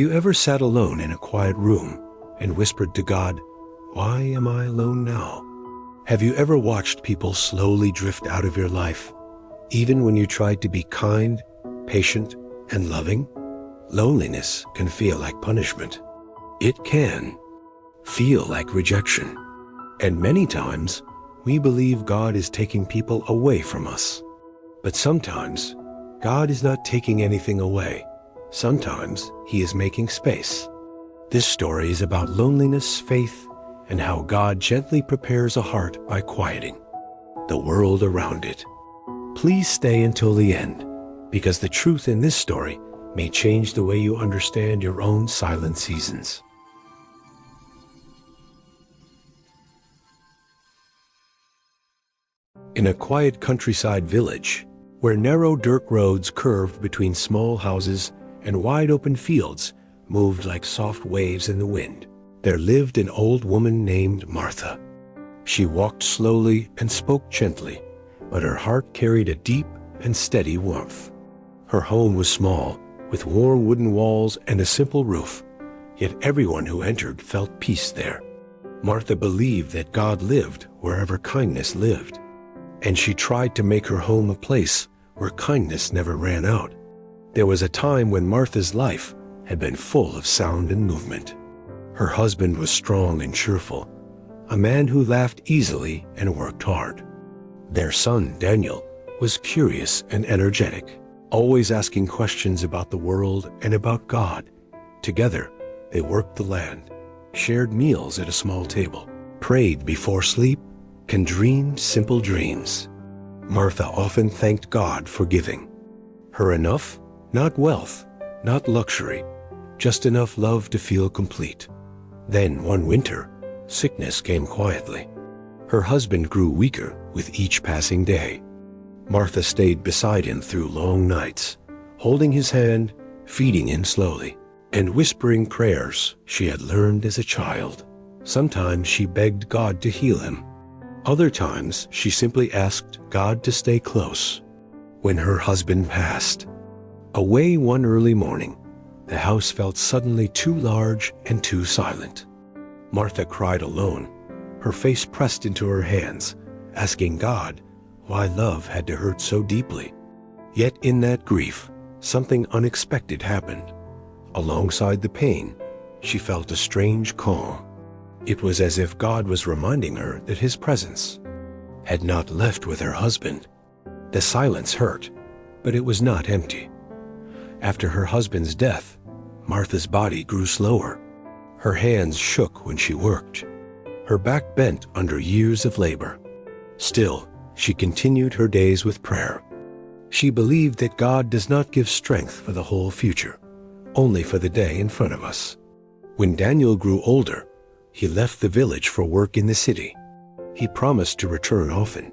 You ever sat alone in a quiet room and whispered to God, "Why am I alone now?" Have you ever watched people slowly drift out of your life, even when you tried to be kind, patient, and loving? Loneliness can feel like punishment. It can feel like rejection. And many times, we believe God is taking people away from us. But sometimes, God is not taking anything away. Sometimes, He is making space. This story is about loneliness, faith, and how God gently prepares a heart by quieting the world around it. Please stay until the end, because the truth in this story may change the way you understand your own silent seasons. In a quiet countryside village, where narrow dirt roads curved between small houses and wide open fields moved like soft waves in the wind, there lived an old woman named Martha. She walked slowly and spoke gently, but her heart carried a deep and steady warmth. Her home was small, with warm wooden walls and a simple roof, yet everyone who entered felt peace there. Martha believed that God lived wherever kindness lived, and she tried to make her home a place where kindness never ran out. There was a time when Martha's life had been full of sound and movement. Her husband was strong and cheerful, a man who laughed easily and worked hard. Their son, Daniel, was curious and energetic, always asking questions about the world and about God. Together, they worked the land, shared meals at a small table, prayed before sleep, and dreamed simple dreams. Martha often thanked God for giving her enough, not wealth, not luxury, just enough love to feel complete. Then one winter, sickness came quietly. Her husband grew weaker with each passing day. Martha stayed beside him through long nights, holding his hand, feeding him slowly, and whispering prayers she had learned as a child. Sometimes she begged God to heal him. Other times she simply asked God to stay close. When her husband passed away one early morning, the house felt suddenly too large and too silent. Martha cried alone, her face pressed into her hands, asking God why love had to hurt so deeply. Yet in that grief, something unexpected happened. Alongside the pain, she felt a strange calm. It was as if God was reminding her that His presence had not left with her husband. The silence hurt, but it was not empty. After her husband's death, Martha's body grew slower. Her hands shook when she worked. Her back bent under years of labor. Still, she continued her days with prayer. She believed that God does not give strength for the whole future, only for the day in front of us. When Daniel grew older, he left the village for work in the city. He promised to return often.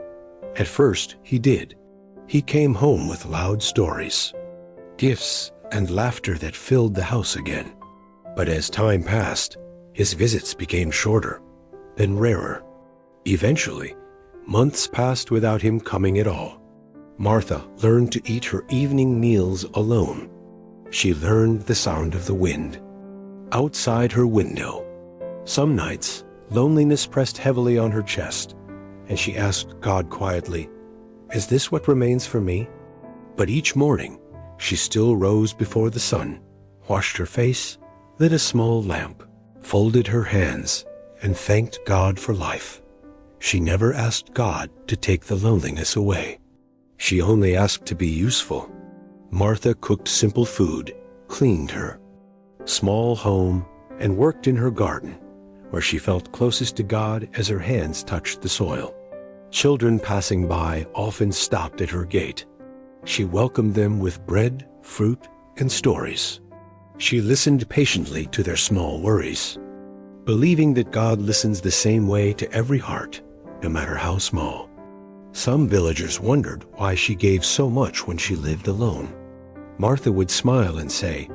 At first, he did. He came home with loud stories, gifts, and laughter that filled the house again. But as time passed, his visits became shorter, then rarer. Eventually, months passed without him coming at all. Martha learned to eat her evening meals alone. She learned the sound of the wind outside her window. Some nights, loneliness pressed heavily on her chest, and she asked God quietly, "Is this what remains for me?" But each morning, she still rose before the sun, washed her face, lit a small lamp, folded her hands, and thanked God for life. She never asked God to take the loneliness away. She only asked to be useful. Martha cooked simple food, cleaned her small home, and worked in her garden, where she felt closest to God as her hands touched the soil. Children passing by often stopped at her gate. She welcomed them with bread, fruit, and stories. She listened patiently to their small worries, believing that God listens the same way to every heart, no matter how small. Some villagers wondered why she gave so much when she lived alone. Martha would smile and say,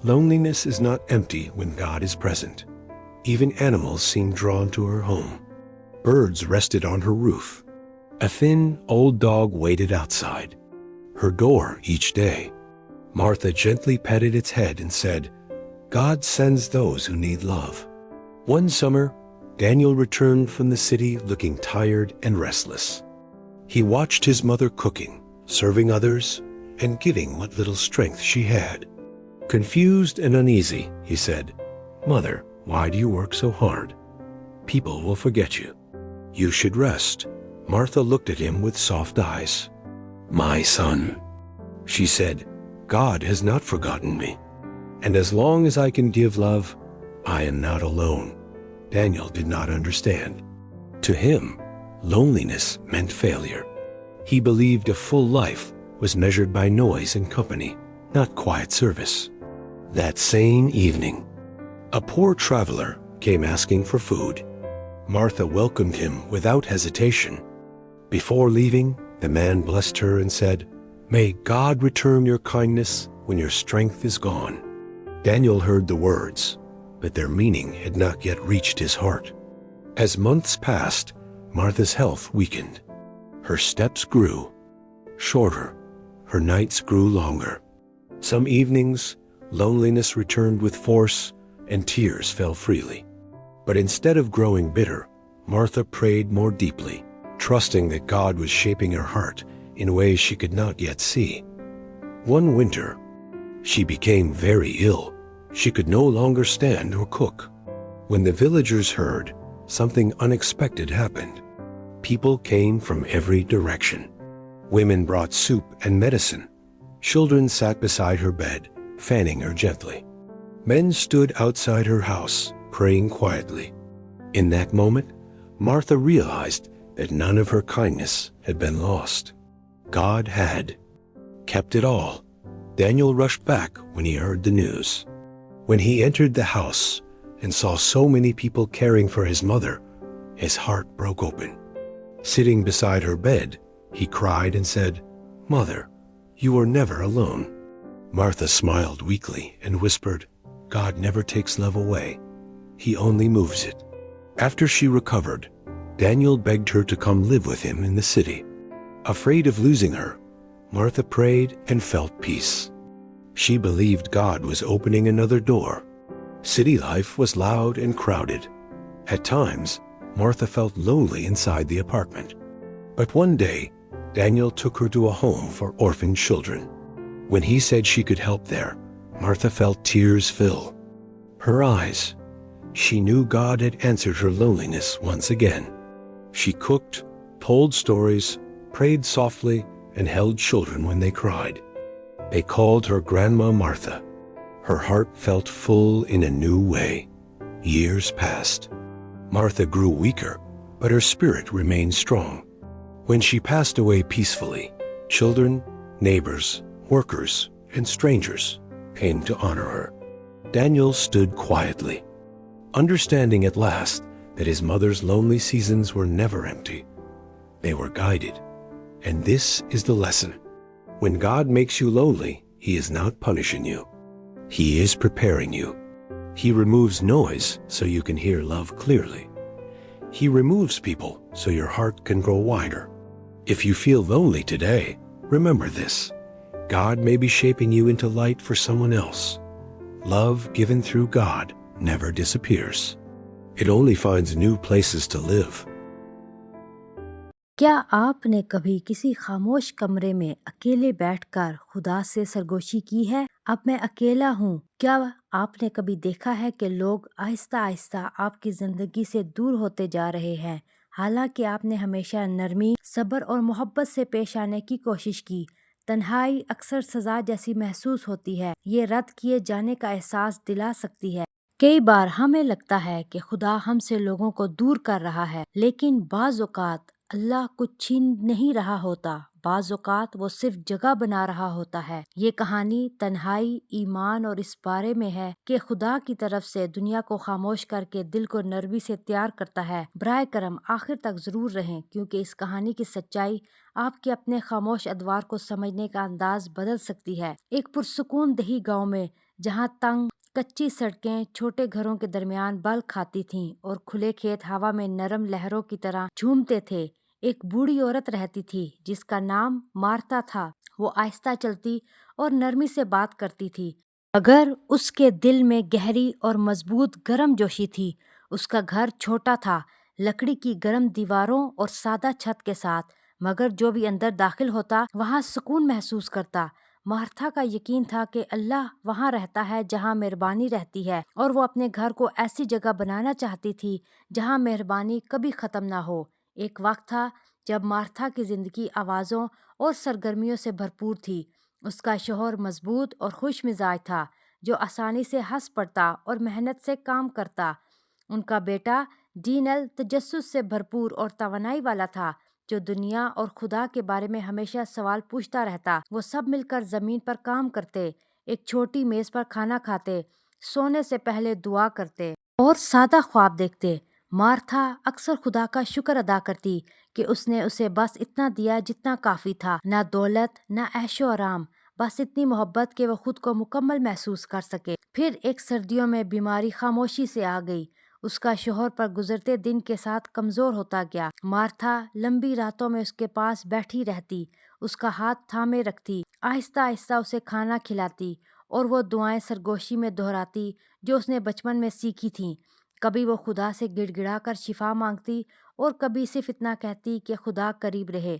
"Loneliness is not empty when God is present." Even animals seemed drawn to her home. Birds rested on her roof. A thin, old dog waited outside her door each day. Martha gently petted its head and said, God sends those who need love. One summer, Daniel returned from the city looking tired and restless. He watched his mother cooking, serving others, and giving what little strength she had. Confused and uneasy, he said, "Mother, why do you work so hard? People will forget you. You should rest." Martha looked at him with soft eyes. "My son," she said, "God has not forgotten me. And as long as I can give love, I am not alone." Daniel did not understand. To him, loneliness meant failure. He believed a full life was measured by noise and company, not quiet service. That same evening, a poor traveler came asking for food. Martha welcomed him without hesitation. Before leaving, the man blessed her and said, "May God return your kindness when your strength is gone." Daniel heard the words, but their meaning had not yet reached his heart. As months passed, Martha's health weakened. Her steps grew shorter, her nights grew longer. Some evenings, loneliness returned with force, and tears fell freely. But instead of growing bitter, Martha prayed more deeply, trusting that God was shaping her heart in ways she could not yet see. One winter, she became very ill. She could no longer stand or cook. When the villagers heard, something unexpected happened. People came from every direction. Women brought soup and medicine. Children sat beside her bed, fanning her gently. Men stood outside her house, praying quietly. In that moment, Martha realized that none of her kindness had been lost. God had kept it all. Daniel rushed back when he heard the news. When he entered the house and saw so many people caring for his mother, his heart broke open. Sitting beside her bed, he cried and said, "Mother, you are never alone." Martha smiled weakly and whispered, "God never takes love away. He only moves it." After she recovered, Daniel begged her to come live with him in the city. Afraid of losing her, Martha prayed and felt peace. She believed God was opening another door. City life was loud and crowded. At times, Martha felt lonely inside the apartment. But one day, Daniel took her to a home for orphaned children. When he said she could help there, Martha felt tears fill her eyes. She knew God had answered her loneliness once again. She cooked, told stories, prayed softly, and held children when they cried. They called her Grandma Martha. Her heart felt full in a new way. Years passed. Martha grew weaker, but her spirit remained strong. When she passed away peacefully, children, neighbors, workers, and strangers came to honor her. Daniel stood quietly, understanding at last that his mother's lonely seasons were never empty. They were guided. And this is the lesson. When God makes you lonely, He is not punishing you. He is preparing you. He removes noise so you can hear love clearly. He removes people so your heart can grow wider. If you feel lonely today, remember this. God may be shaping you into light for someone else. Love given through God never disappears. It only finds new places to live. کیا آپ نے کبھی کسی خاموش کمرے میں اکیلے بیٹھ کر خدا سے سرگوشی کی ہے؟ اب میں اکیلا ہوں۔ کیا آپ نے کبھی دیکھا ہے کہ لوگ آہستہ آہستہ آپ کی زندگی سے دور ہوتے جا رہے ہیں، حالانکہ آپ نے ہمیشہ نرمی، صبر اور محبت سے پیش آنے کی کوشش کی؟ تنہائی اکثر سزا جیسی محسوس ہوتی ہے، یہ رد کیے جانے کا احساس دلا سکتی ہے۔ کئی بار ہمیں لگتا ہے کہ خدا ہم سے لوگوں کو دور کر رہا ہے، لیکن بعض اوقات اللہ کچھ چھین نہیں رہا ہوتا، بعض اوقات وہ صرف جگہ بنا رہا ہوتا ہے۔ یہ کہانی تنہائی، ایمان اور اس بارے میں ہے کہ خدا کی طرف سے دنیا کو خاموش کر کے دل کو نرمی سے تیار کرتا ہے۔ براہ کرم آخر تک ضرور رہیں، کیونکہ اس کہانی کی سچائی آپ کے اپنے خاموش ادوار کو سمجھنے کا انداز بدل سکتی ہے۔ ایک پرسکون دیہی گاؤں میں، جہاں تنگ کچی سڑکیں چھوٹے گھروں کے درمیان بل کھاتی تھیں اور کھلے کھیت ہوا میں نرم لہروں کی طرح جھومتے تھے، ایک بوڑھی عورت رہتی تھی جس کا نام مارتا تھا۔ وہ آہستہ چلتی اور نرمی سے بات کرتی تھی، اگر اس کے دل میں گہری اور مضبوط گرم جوشی تھی۔ اس کا گھر چھوٹا تھا، لکڑی کی گرم دیواروں اور سادہ چھت کے ساتھ، مگر جو بھی اندر داخل ہوتا وہاں سکون محسوس کرتا۔ مارتھا کا یقین تھا کہ اللہ وہاں رہتا ہے جہاں مہربانی رہتی ہے، اور وہ اپنے گھر کو ایسی جگہ بنانا چاہتی تھی جہاں مہربانی کبھی ختم نہ ہو۔ ایک وقت تھا جب مارتھا کی زندگی آوازوں اور سرگرمیوں سے بھرپور تھی۔ اس کا شوہر مضبوط اور خوش مزاج تھا، جو آسانی سے ہنس پڑتا اور محنت سے کام کرتا۔ ان کا بیٹا ڈینل تجسس سے بھرپور اور توانائی والا تھا، جو دنیا اور خدا کے بارے میں ہمیشہ سوال پوچھتا رہتا۔ وہ سب مل کر زمین پر کام کرتے، ایک چھوٹی میز پر کھانا کھاتے، سونے سے پہلے دعا کرتے اور سادہ خواب دیکھتے۔ مارتھا اکثر خدا کا شکر ادا کرتی کہ اس نے اسے بس اتنا دیا جتنا کافی تھا، نہ دولت نہ عیش و آرام، بس اتنی محبت کہ وہ خود کو مکمل محسوس کر سکے۔ پھر ایک سردیوں میں بیماری خاموشی سے آ گئی۔ اس کا شوہر پر گزرتے دن کے ساتھ کمزور ہوتا گیا۔ مارتھا لمبی راتوں میں اس کے پاس بیٹھی رہتی، اس کا ہاتھ تھامے رکھتی، آہستہ آہستہ اسے کھانا کھلاتی اور وہ دعائیں سرگوشی میں دہراتی جو اس نے بچپن میں سیکھی تھیں۔ کبھی وہ خدا سے گڑ گڑا کر شفا مانگتی اور کبھی صرف اتنا کہتی کہ خدا قریب رہے۔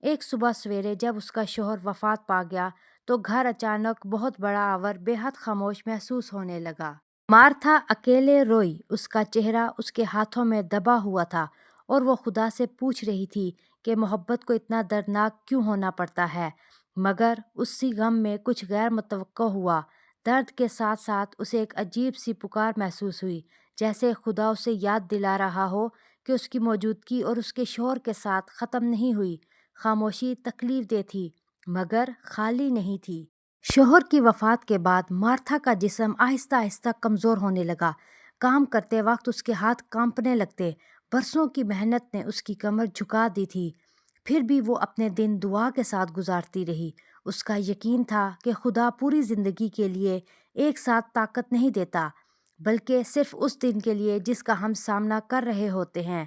ایک صبح سویرے جب اس کا شوہر وفات پا گیا تو گھر اچانک بہت بڑا اور بے حد خاموش محسوس ہونے لگا۔ مارتھا اکیلے روئی، اس کا چہرہ اس کے ہاتھوں میں دبا ہوا تھا اور وہ خدا سے پوچھ رہی تھی کہ محبت کو اتنا دردناک کیوں ہونا پڑتا ہے۔ مگر اسی غم میں کچھ غیر متوقع ہوا۔ درد کے ساتھ ساتھ اسے ایک عجیب سی پکار محسوس ہوئی، جیسے خدا اسے یاد دلا رہا ہو کہ اس کی موجودگی اور اس کے شوہر کے ساتھ ختم نہیں ہوئی۔ خاموشی تکلیف دہ تھی مگر خالی نہیں تھی۔ شوہر کی وفات کے بعد مارتھا کا جسم آہستہ آہستہ کمزور ہونے لگا۔ کام کرتے وقت اس کے ہاتھ کانپنے لگتے۔ برسوں کی محنت نے اس کی کمر جھکا دی تھی، پھر بھی وہ اپنے دن دعا کے ساتھ گزارتی رہی۔ اس کا یقین تھا کہ خدا پوری زندگی کے لیے ایک ساتھ طاقت نہیں دیتا، بلکہ صرف اس دن کے لیے جس کا ہم سامنا کر رہے ہوتے ہیں۔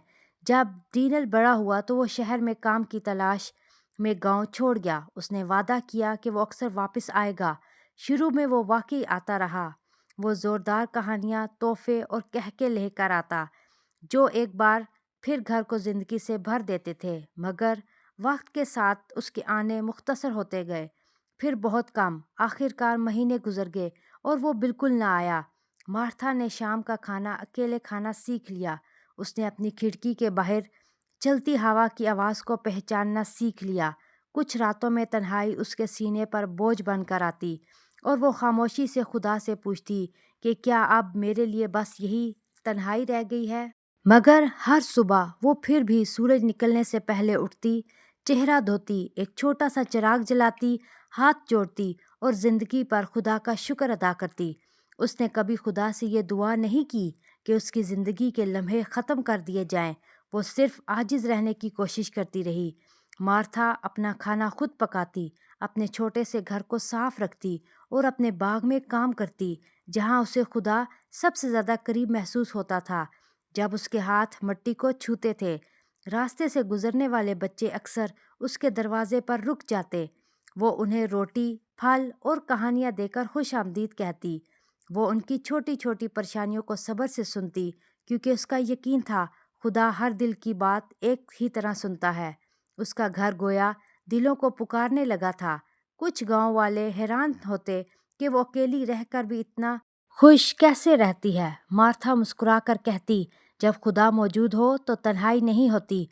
جب ڈینل بڑا ہوا تو وہ شہر میں کام کی تلاش میں گاؤں چھوڑ گیا۔ اس نے وعدہ کیا کہ وہ اکثر واپس آئے گا۔ شروع میں وہ واقعی آتا رہا۔ وہ زوردار کہانیاں، تحفے اور کہکے لے کر آتا جو ایک بار پھر گھر کو زندگی سے بھر دیتے تھے، مگر وقت کے ساتھ اس کے آنے مختصر ہوتے گئے، پھر بہت کم۔ آخر کار مہینے گزر گئے اور وہ بالکل نہ آیا۔ مارتھا نے شام کا کھانا اکیلے کھانا سیکھ لیا۔ اس نے اپنی کھڑکی کے باہر چلتی ہوا کی آواز کو پہچاننا سیکھ لیا۔ کچھ راتوں میں تنہائی اس کے سینے پر بوجھ بن کر آتی اور وہ خاموشی سے خدا سے پوچھتی کہ کیا اب میرے لیے بس یہی تنہائی رہ گئی ہے؟ مگر ہر صبح وہ پھر بھی سورج نکلنے سے پہلے اٹھتی، چہرہ دھوتی، ایک چھوٹا سا چراغ جلاتی، ہاتھ جوڑتی اور زندگی پر خدا کا شکر ادا کرتی۔ اس نے کبھی خدا سے یہ دعا نہیں کی کہ اس کی زندگی کے لمحے ختم کر دیے جائیں، وہ صرف عاجز رہنے کی کوشش کرتی رہی۔ مارتھا اپنا کھانا خود پکاتی، اپنے چھوٹے سے گھر کو صاف رکھتی اور اپنے باغ میں کام کرتی، جہاں اسے خدا سب سے زیادہ قریب محسوس ہوتا تھا جب اس کے ہاتھ مٹی کو چھوتے تھے۔ راستے سے گزرنے والے بچے اکثر اس کے دروازے پر رک جاتے۔ وہ انہیں روٹی، پھل اور کہانیاں دے کر خوش آمدید کہتی۔ وہ ان کی چھوٹی چھوٹی پریشانیوں کو صبر سے سنتی، کیونکہ اس کا یقین تھا خدا ہر دل کی بات ایک ہی طرح سنتا ہے۔ اس کا گھر گویا دلوں کو پکارنے لگا تھا۔ کچھ گاؤں والے حیران ہوتے کہ وہ اکیلی رہ کر بھی اتنا خوش کیسے رہتی ہے۔ مارتھا مسکرا کر کہتی، جب خدا موجود ہو تو تنہائی نہیں ہوتی۔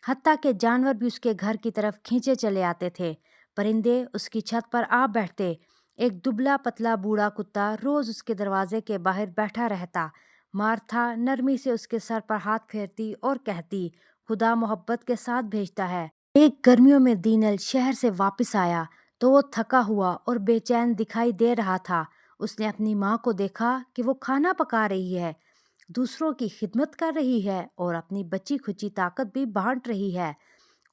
حتیٰ کہ جانور بھی اس کے گھر کی طرف کھینچے چلے آتے تھے۔ پرندے اس کی چھت پر آ بیٹھتے۔ ایک دبلا پتلا بوڑھا کتا روز اس کے دروازے کے باہر بیٹھا رہتا۔ مارتھا نرمی سے اس کے سر پر ہاتھ پھیرتی اور کہتی، خدا محبت کے ساتھ بھیجتا ہے۔ ایک گرمیوں میں ڈینل شہر سے واپس آیا تو وہ تھکا ہوا اور بے چین دکھائی دے رہا تھا۔ اس نے اپنی ماں کو دیکھا کہ وہ کھانا پکا رہی ہے، دوسروں کی خدمت کر رہی ہے اور اپنی بچی کھچی طاقت بھی بانٹ رہی ہے۔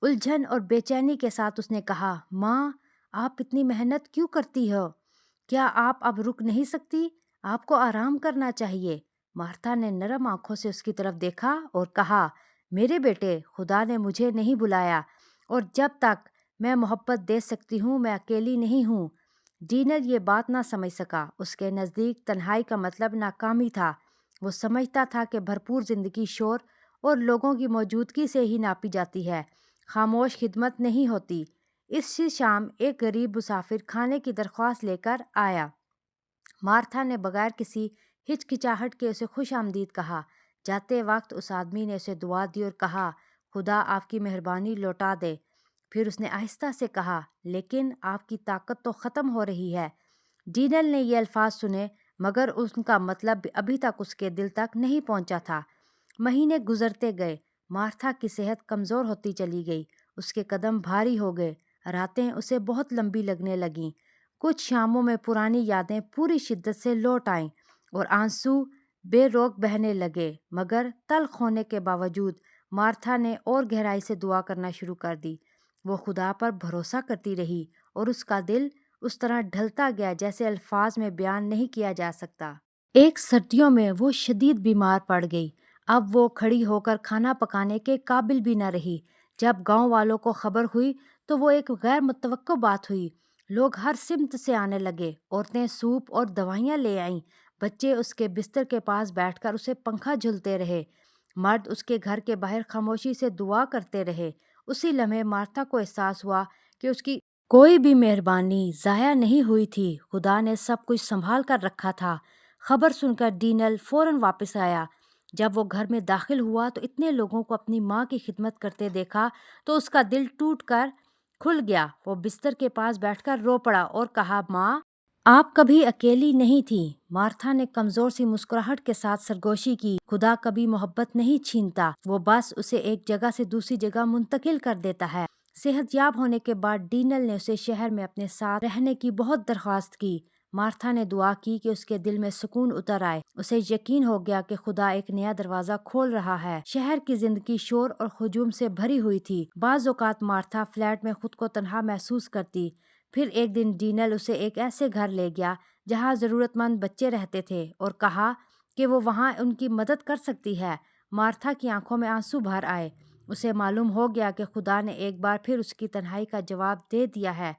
الجھن اور بے چینی کے ساتھ اس نے کہا، ماں، آپ اتنی محنت کیوں کرتی ہو؟ کیا آپ اب رک نہیں سکتی؟ آپ کو آرام کرنا چاہیے۔ مارتھا نے نرم آنکھوں سے اس کی طرف دیکھا اور کہا، میرے بیٹے، خدا نے مجھے نہیں بلایا، اور جب تک میں محبت دے سکتی ہوں میں اکیلی نہیں ہوں۔ ڈینل یہ بات نہ سمجھ سکا۔ اس کے نزدیک تنہائی کا مطلب ناکامی تھا۔ وہ سمجھتا تھا کہ بھرپور زندگی شور اور لوگوں کی موجودگی سے ہی ناپی جاتی ہے، خاموش خدمت نہیں ہوتی۔ اسی شام ایک غریب مسافر کھانے کی درخواست لے کر آیا۔ مارتھا نے بغیر کسی ہچکچاہٹ کے اسے خوش آمدید کہا۔ جاتے وقت اس آدمی نے اسے دعا دی اور کہا، خدا آپ کی مہربانی لوٹا دے۔ پھر اس نے آہستہ سے کہا، لیکن آپ کی طاقت تو ختم ہو رہی ہے۔ ڈینل نے یہ الفاظ سنے، مگر ان کا مطلب ابھی تک اس کے دل تک نہیں پہنچا تھا۔ مہینے گزرتے گئے، مارتھا کی صحت کمزور ہوتی چلی گئی، اس کے قدم بھاری ہو گئے، راتیں اسے بہت لمبی لگنے لگیں۔ کچھ شاموں میں پرانی یادیں پوری شدت سے لوٹ آئیں اور آنسو بے روک بہنے لگے، مگر تلخ ہونے کے باوجود مارتھا نے اور گہرائی سے دعا کرنا شروع کر دی۔ وہ خدا پر بھروسہ کرتی رہی اور اس کا دل اس طرح ڈھلتا گیا جیسے الفاظ میں بیان نہیں کیا جا سکتا۔ ایک سردیوں میں وہ شدید بیمار پڑ گئی۔ اب وہ کھڑی ہو کر کھانا پکانے کے قابل بھی نہ رہی۔ جب گاؤں والوں کو خبر ہوئی تو وہ ایک غیر متوقع بات ہوئی۔ لوگ ہر سمت سے آنے لگے، عورتیں سوپ اور دوائیاں لے آئیں، بچے اس کے بستر کے پاس بیٹھ کر اسے پنکھا جھلتے رہے، مرد اس کے گھر کے باہر خاموشی سے دعا کرتے رہے۔ اسی لمحے مارتھا کو احساس ہوا کہ اس کی کوئی بھی مہربانی ضائع نہیں ہوئی تھی، خدا نے سب کچھ سنبھال کر رکھا تھا۔ خبر سن کر ڈینل فوراً واپس آیا۔ جب وہ گھر میں داخل ہوا تو اتنے لوگوں کو اپنی ماں کی خدمت کرتے دیکھا تو اس کا دل ٹوٹ کر کھل گیا۔ وہ بستر کے پاس بیٹھ کر رو پڑا اور کہا، ماں آپ کبھی اکیلی نہیں تھی۔ مارتھا نے کمزور سی مسکراہٹ کے ساتھ سرگوشی کی، خدا کبھی محبت نہیں چھینتا، وہ بس اسے ایک جگہ سے دوسری جگہ منتقل کر دیتا ہے۔ صحت یاب ہونے کے بعد ڈینل نے اسے شہر میں اپنے ساتھ رہنے کی بہت درخواست کی۔ مارتھا نے دعا کی کہ اس کے دل میں سکون اتر آئے۔ اسے یقین ہو گیا کہ خدا ایک نیا دروازہ کھول رہا ہے۔ شہر کی زندگی شور اور ہجوم سے بھری ہوئی تھی۔ بعض اوقات مارتھا فلیٹ میں خود کو تنہا محسوس کرتی۔ پھر ایک دن ڈینل اسے ایک ایسے گھر لے گیا جہاں ضرورت مند بچے رہتے تھے اور کہا کہ وہ وہاں ان کی مدد کر سکتی ہے۔ مارتھا کی آنکھوں میں آنسو بھر آئے۔ اسے معلوم ہو گیا کہ خدا نے ایک بار پھر اس کی تنہائی کا جواب دے دیا ہے۔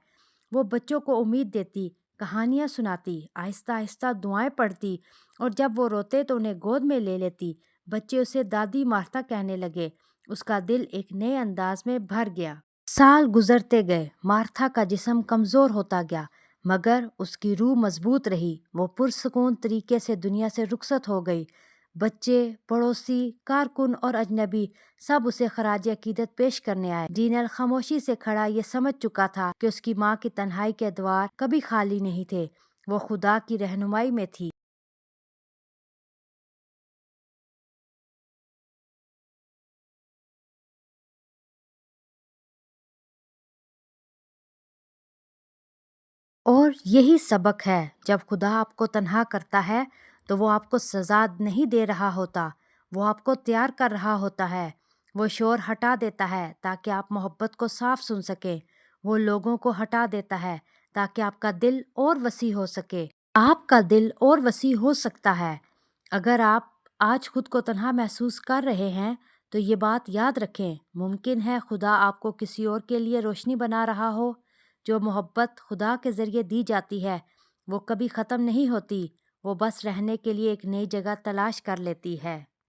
وہ بچوں کو امید دیتی، کہانیاں سناتی، آہستہ آہستہ دعائیں پڑھتی اور جب وہ روتے تو انہیں گود میں لے لیتی۔ بچے اسے دادی مارتھا کہنے لگے۔ اس کا دل ایک نئے انداز میں بھر گیا۔ سال گزرتے گئے، مارتھا کا جسم کمزور ہوتا گیا، مگر اس کی روح مضبوط رہی۔ وہ پرسکون طریقے سے دنیا سے رخصت ہو گئی۔ بچے، پڑوسی، کارکن اور اجنبی سب اسے خراج عقیدت پیش کرنے آئے۔ ڈینل خاموشی سے کھڑا یہ سمجھ چکا تھا کہ اس کی ماں کی تنہائی کے ادوار کبھی خالی نہیں تھے، وہ خدا کی رہنمائی میں تھی۔ اور یہی سبق ہے، جب خدا آپ کو تنہا کرتا ہے تو وہ آپ کو سزا نہیں دے رہا ہوتا، وہ آپ کو تیار کر رہا ہوتا ہے۔ وہ شور ہٹا دیتا ہے تاکہ آپ محبت کو صاف سن سکیں، وہ لوگوں کو ہٹا دیتا ہے تاکہ آپ کا دل اور وسیع ہو سکے۔ آپ کا دل اور وسیع ہو سکتا ہے۔ اگر آپ آج خود کو تنہا محسوس کر رہے ہیں تو یہ بات یاد رکھیں، ممکن ہے خدا آپ کو کسی اور کے لیے روشنی بنا رہا ہو۔ جو محبت خدا کے ذریعے دی جاتی ہے وہ کبھی ختم نہیں ہوتی، وہ بس رہنے کے لیے ایک نئی جگہ تلاش کر لیتی ہے۔